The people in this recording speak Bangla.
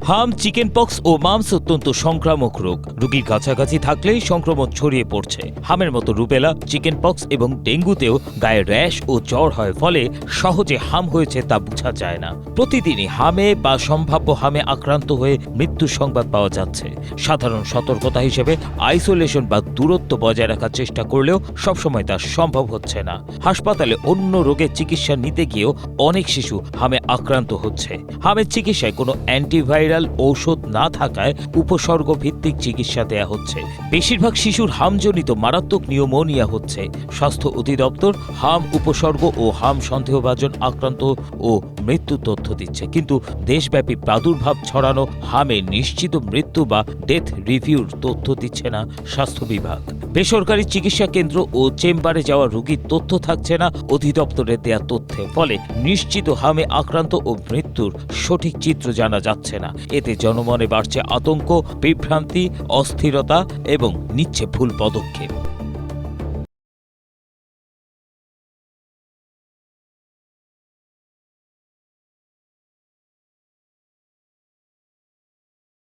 হাম, চিকেন পক্স ও মামস অত্যন্ত সংক্রামক রোগ। রোগীর কাছাকাছি থাকলেই সংক্রমণ ছড়িয়ে পড়ছে। হামের মতো রুবেলা, চিকেন পক্স এবং ডেঙ্গুতেও গায়ে র্যাশ ও জ্বর হয়, ফলে সহজে হাম হয়েছে তা বোঝা যায় না। প্রতিদিনই হামে বা সম্ভাব্য হামে আক্রান্ত হয়ে মৃত্যুর সংবাদ পাওয়া যাচ্ছে। সাধারণ সতর্কতা হিসেবে আইসোলেশন বা দূরত্ব বজায় রাখার চেষ্টা করলেও সবসময় তা সম্ভব হচ্ছে না। হাসপাতালে অন্য রোগের চিকিৎসা নিতে গিয়েও অনেক শিশু হামে আক্রান্ত হচ্ছে। হামের চিকিৎসায় কোনো অ্যান্টিভাইরাল ঔষধ না থাকায় উপসর্গ ভিত্তিক চিকিৎসা দেয়া হচ্ছে। বেশিরভাগ শিশুর হামজনিত মারাত্মক নিউমোনিয়া হচ্ছে। স্বাস্থ্য অধিদপ্তর হাম উপসর্গ ও হাম সন্দেহভাজন আক্রান্ত ও মৃত্যু তথ্য দিচ্ছে, কিন্তু দেশব্যাপী প্রাদুর্ভাব ছড়ানো হামে নিশ্চিত মৃত্যু বা ডেথ রিভিউর তথ্য দিচ্ছে না স্বাস্থ্য বিভাগ। বেসরকারি চিকিৎসা কেন্দ্র ও চেম্বারে যাওয়া রোগীর তথ্য থাকছে না অধিদপ্তরের দেয়া তথ্যে, ফলে নিশ্চিত হামে আক্রান্ত ও মৃত্যুর সঠিক চিত্র জানা যাচ্ছে না। এতে জনমনে বাড়ছে আতঙ্ক, বিভ্রান্তি, অস্থিরতা এবং নিচ্ছে ভুল পদক্ষেপ।